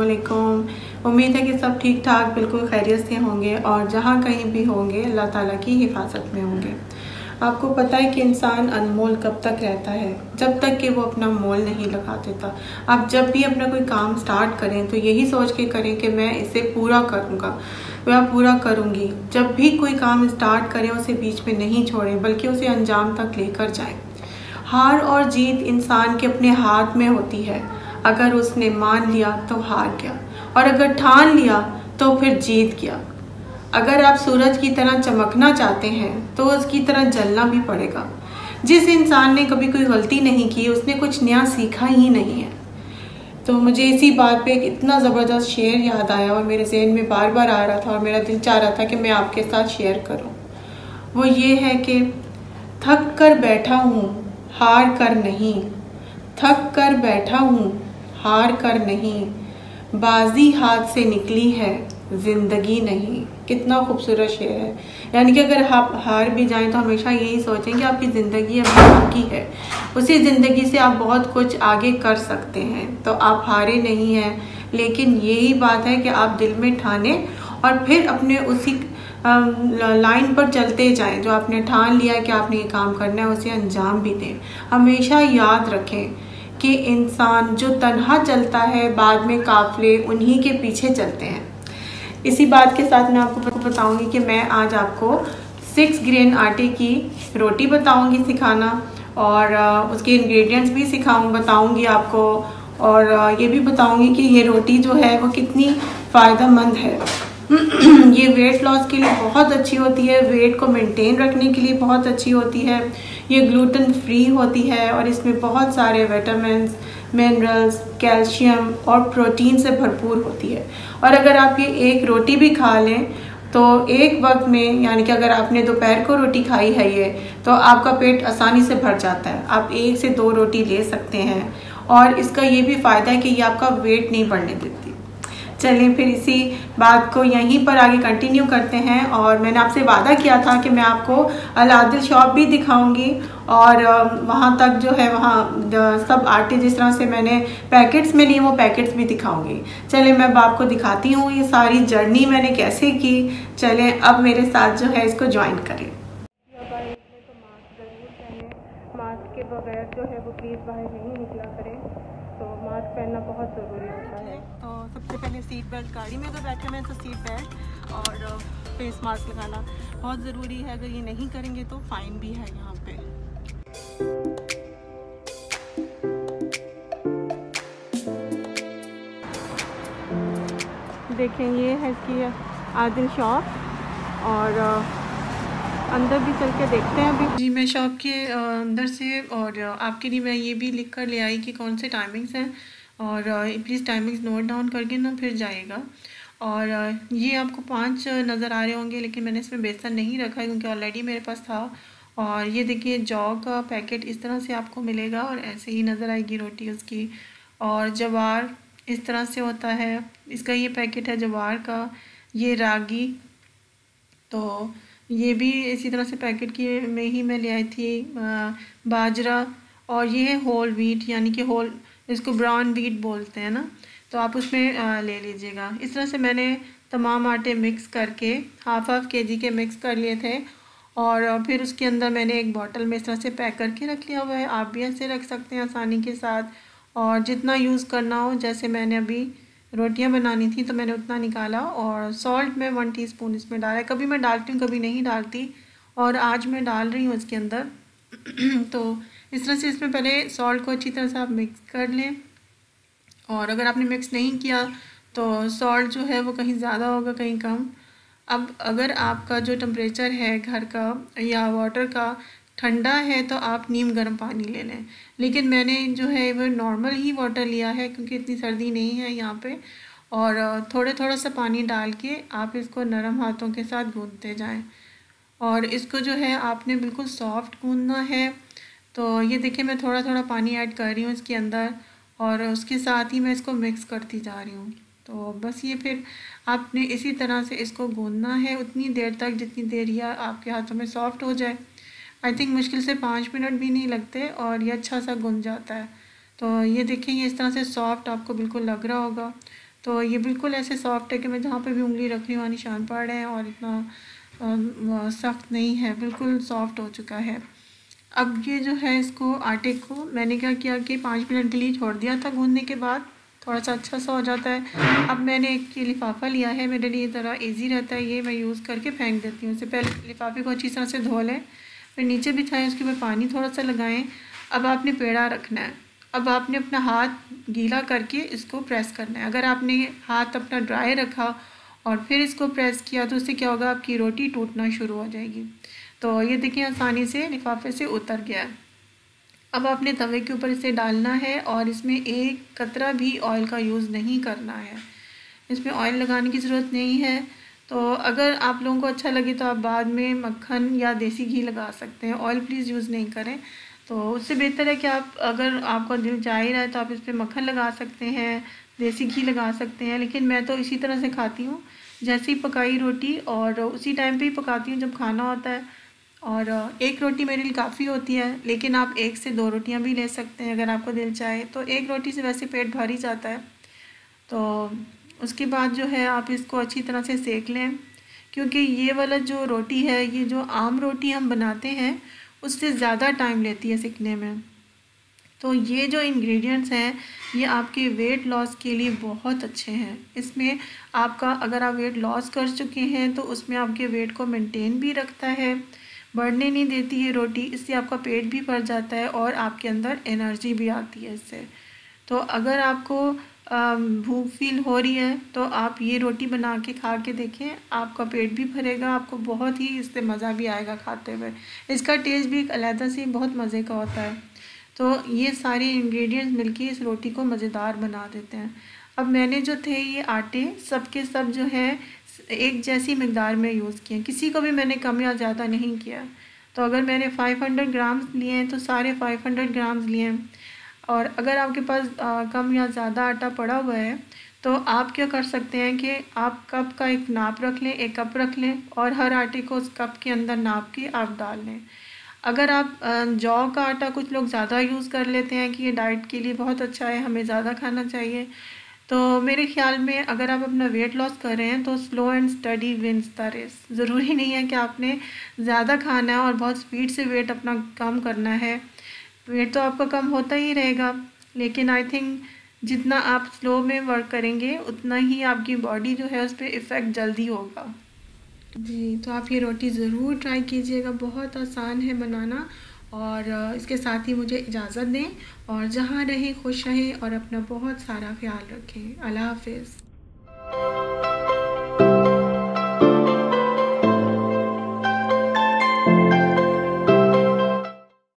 अस्सलामुअलैकुम। उम्मीद है कि सब ठीक ठाक बिल्कुल खैरियत से होंगे और जहाँ कहीं भी होंगे अल्लाह ताला की हिफाजत में होंगे। आपको पता है कि इंसान अनमोल कब तक रहता है, जब तक कि वो अपना मोल नहीं लगा देता। आप जब भी अपना कोई काम स्टार्ट करें तो यही सोच के करें कि मैं इसे पूरा करूँगा या पूरा करूँगी। जब भी कोई काम स्टार्ट करें उसे बीच में नहीं छोड़ें, बल्कि उसे अंजाम तक लेकर जाएं। हार और जीत इंसान के अपने हाथ में होती है। अगर उसने मान लिया तो हार गया, और अगर ठान लिया तो फिर जीत गया। अगर आप सूरज की तरह चमकना चाहते हैं तो उसकी तरह जलना भी पड़ेगा। जिस इंसान ने कभी कोई गलती नहीं की उसने कुछ नया सीखा ही नहीं है। तो मुझे इसी बात पे एक इतना ज़बरदस्त शेर याद आया और मेरे जहन में बार बार आ रहा था और मेरा दिल चाह रहा था कि मैं आपके साथ शेयर करूं। वो ये है कि थक कर बैठा हूँ हार कर नहीं, थक कर बैठा हूँ हार कर नहीं, बाजी हाथ से निकली है जिंदगी नहीं। कितना खूबसूरत शेर है। यानी कि अगर आप हार भी जाएं तो हमेशा यही सोचें कि आपकी ज़िंदगी अभी बाकी है, उसी ज़िंदगी से आप बहुत कुछ आगे कर सकते हैं। तो आप हारे नहीं हैं, लेकिन यही बात है कि आप दिल में ठाने और फिर अपने उसी लाइन पर चलते जाएं। जो आपने ठान लिया कि आपने ये काम करना है उसे अंजाम भी दें। हमेशा याद रखें कि इंसान जो तन्हा चलता है बाद में काफिले उन्हीं के पीछे चलते हैं। इसी बात के साथ मैं आपको बताऊंगी कि मैं आज आपको 6 ग्रेन आटे की रोटी बताऊंगी सिखाना, और उसके इंग्रेडिएंट्स भी बताऊंगी आपको, और ये भी बताऊंगी कि ये रोटी जो है वो कितनी फ़ायदेमंद है। ये वेट लॉस के लिए बहुत अच्छी होती है, वेट को मेंटेन रखने के लिए बहुत अच्छी होती है। ये ग्लूटेन फ्री होती है और इसमें बहुत सारे विटामिन्स, मिनरल्स, कैल्शियम और प्रोटीन से भरपूर होती है। और अगर आप ये एक रोटी भी खा लें तो एक वक्त में, यानी कि अगर आपने दोपहर को रोटी खाई है ये, तो आपका पेट आसानी से भर जाता है। आप 1 से 2 रोटी ले सकते हैं, और इसका ये भी फ़ायदा है कि ये आपका वेट नहीं बढ़ने देती। चलिए फिर इसी बात को यहीं पर आगे कंटिन्यू करते हैं। और मैंने आपसे वादा किया था कि मैं आपको अल आदिल शॉप भी दिखाऊंगी, और वहाँ तक जो है वहाँ सब आटे जिस तरह से मैंने पैकेट्स में लिए वो पैकेट्स भी दिखाऊंगी। चलें मैं अब आपको दिखाती हूँ ये सारी जर्नी मैंने कैसे की। चलें अब मेरे साथ जो है इसको ज्वाइन करें। मास्क के बगैर जो है वो प्लीज़ बाहर नहीं निकला करें। तो मास्क पहनना बहुत ज़रूरी होता है। तो सबसे पहले सीट बेल्ट, गाड़ी में अगर बैठे हुए हैं तो सीट बेल्ट और फेस मास्क लगाना बहुत ज़रूरी है। अगर ये नहीं करेंगे तो फ़ाइन भी है यहाँ पे। देखें ये है इसकी आदिल शॉप, और अंदर भी चल के देखते हैं अभी। जी मैं शॉप के अंदर से, और आपके लिए मैं ये भी लिख कर ले आई कि कौन से टाइमिंग्स हैं, और प्लीज़ टाइमिंग्स नोट डाउन करके ना फिर जाइएगा। और ये आपको 5 नज़र आ रहे होंगे, लेकिन मैंने इसमें बेसन नहीं रखा है क्योंकि ऑलरेडी मेरे पास था। और ये देखिए जौ का पैकेट इस तरह से आपको मिलेगा, और ऐसे ही नज़र आएगी रोटी उसकी। और जवार इस तरह से होता है, इसका ये पैकेट है जवार का। ये रागी, तो ये भी इसी तरह से पैकेट की में ही मैं ले आई थी। बाजरा, और ये है होल व्हीट, यानी कि होल, इसको ब्राउन व्हीट बोलते हैं ना, तो आप उसमें ले लीजिएगा। इस तरह से मैंने तमाम आटे मिक्स करके हाफ kg के मिक्स कर लिए थे, और फिर उसके अंदर मैंने एक बॉटल में इस तरह से पैक करके रख लिया हुआ है। आप भी ऐसे रख सकते हैं आसानी के साथ, और जितना यूज़ करना हो, जैसे मैंने अभी रोटियां बनानी थी तो मैंने उतना निकाला। और सॉल्ट में 1 टीस्पून इसमें डाला है। कभी मैं डालती हूँ कभी नहीं डालती, और आज मैं डाल रही हूँ इसके अंदर। तो इस तरह से इसमें पहले सॉल्ट को अच्छी तरह से आप मिक्स कर लें, और अगर आपने मिक्स नहीं किया तो सॉल्ट जो है वो कहीं ज़्यादा होगा कहीं कम। अब अगर आपका जो टेम्परेचर है घर का या वाटर का ठंडा है तो आप नीम गर्म पानी ले लें, लेकिन मैंने जो है वो नॉर्मल ही वाटर लिया है क्योंकि इतनी सर्दी नहीं है यहाँ पे। और थोड़ा सा पानी डाल के आप इसको नरम हाथों के साथ गूंथते जाएं, और इसको जो है आपने बिल्कुल सॉफ्ट गूंथना है। तो ये देखिए मैं थोड़ा थोड़ा पानी ऐड कर रही हूँ इसके अंदर, और उसके साथ ही मैं इसको मिक्स करती जा रही हूँ। तो बस ये फिर आपने इसी तरह से इसको गूंथना है उतनी देर तक जितनी देर यह आपके हाथों में सॉफ्ट हो जाए। आई थिंक मुश्किल से 5 मिनट भी नहीं लगते और ये अच्छा सा गूंथ जाता है। तो ये देखें ये इस तरह से सॉफ्ट आपको बिल्कुल लग रहा होगा। तो ये बिल्कुल ऐसे सॉफ्ट है कि मैं जहाँ पे भी उंगली रख रही हूँ निशान पड़ रहे हैं और इतना सख्त नहीं है, बिल्कुल सॉफ्ट हो चुका है। अब ये जो है इसको आटे को मैंने क्या किया कि 5 मिनट के लिए छोड़ दिया था, गूंदने के बाद थोड़ा सा अच्छा सा हो जाता है। अब मैंने एक ये लिफाफा लिया है, मेरे लिए तरह इजी रहता है, ये मैं यूज़ करके फेंक देती हूँ। इससे पहले लिफाफे को अच्छी तरह से धो लें, फिर नीचे बिछाएं, उसके ऊपर पानी थोड़ा सा लगाएं। अब आपने पेड़ा रखना है, अब आपने अपना हाथ गीला करके इसको प्रेस करना है। अगर आपने हाथ अपना ड्राई रखा और फिर इसको प्रेस किया तो उससे क्या होगा, आपकी रोटी टूटना शुरू हो जाएगी। तो ये देखिए आसानी से लिफाफे से उतर गया है। अब आपने तवे के ऊपर इसे डालना है और इसमें एक कतरा भी ऑयल का यूज़ नहीं करना है, इसमें ऑयल लगाने की ज़रूरत नहीं है। तो अगर आप लोगों को अच्छा लगे तो आप बाद में मक्खन या देसी घी लगा सकते हैं, ऑयल प्लीज़ यूज़ नहीं करें। तो उससे बेहतर है कि आप, अगर आपका दिल चाह ही रहा है तो आप इस पर मक्खन लगा सकते हैं, देसी घी लगा सकते हैं। लेकिन मैं तो इसी तरह से खाती हूँ, जैसे ही पकाई रोटी और उसी टाइम पे ही पकाती हूँ जब खाना होता है। और एक रोटी मेरे लिए काफ़ी होती है, लेकिन आप 1 से 2 रोटियां भी ले सकते हैं अगर आपको दिल चाहे। तो एक रोटी से वैसे पेट भर ही जाता है। तो उसके बाद जो है आप इसको अच्छी तरह से सेक लें, क्योंकि ये वाला जो रोटी है, ये जो आम रोटी हम बनाते हैं उससे ज़्यादा टाइम लेती है सेकने में। तो ये जो इंग्रेडिएंट्स हैं ये आपके वेट लॉस के लिए बहुत अच्छे हैं। इसमें आपका, अगर आप वेट लॉस कर चुके हैं तो उसमें आपके वेट को मेंटेन भी रखता है, बढ़ने नहीं देती है रोटी, इससे आपका पेट भी भर जाता है और आपके अंदर एनर्जी भी आती है इससे। तो अगर आपको भूख फील हो रही है तो आप ये रोटी बना के खा के देखें, आपका पेट भी भरेगा, आपको बहुत ही इससे मज़ा भी आएगा खाते हुए। इसका टेस्ट भी एक अलग से बहुत मज़े का होता है। तो ये सारे इंग्रेडिएंट्स मिलके इस रोटी को मज़ेदार बना देते हैं। अब मैंने जो थे ये आटे सब के सब जो है एक जैसी मिकदार में यूज़ किए, किसी को भी मैंने कम या ज़्यादा नहीं किया। तो अगर मैंने 500 ग्राम्स लिए हैं तो सारे 500 ग्राम्स लिए हैं। और अगर आपके पास कम या ज़्यादा आटा पड़ा हुआ है तो आप क्या कर सकते हैं कि आप कप का एक नाप रख लें, 1 कप रख लें और हर आटे को उस कप के अंदर नाप के आप डाल लें। अगर आप जौ का आटा कुछ लोग ज़्यादा यूज़ कर लेते हैं कि ये डाइट के लिए बहुत अच्छा है, हमें ज़्यादा खाना चाहिए। तो मेरे ख़्याल में अगर आप अपना वेट लॉस कर रहे हैं तो slow and study wins the race. ज़रूरी नहीं है कि आपने ज़्यादा खाना है और बहुत स्पीड से वेट अपना कम करना है। वेट तो आपका कम होता ही रहेगा, लेकिन आई थिंक जितना आप स्लो में वर्क करेंगे उतना ही आपकी बॉडी जो है उस पर इफ़ेक्ट जल्दी होगा। जी, तो आप ये रोटी ज़रूर ट्राई कीजिएगा, बहुत आसान है बनाना। और इसके साथ ही मुझे इजाज़त दें और जहाँ रहें खुश रहें और अपना बहुत सारा ख्याल रखें। अल्लाह हाफ़िज़।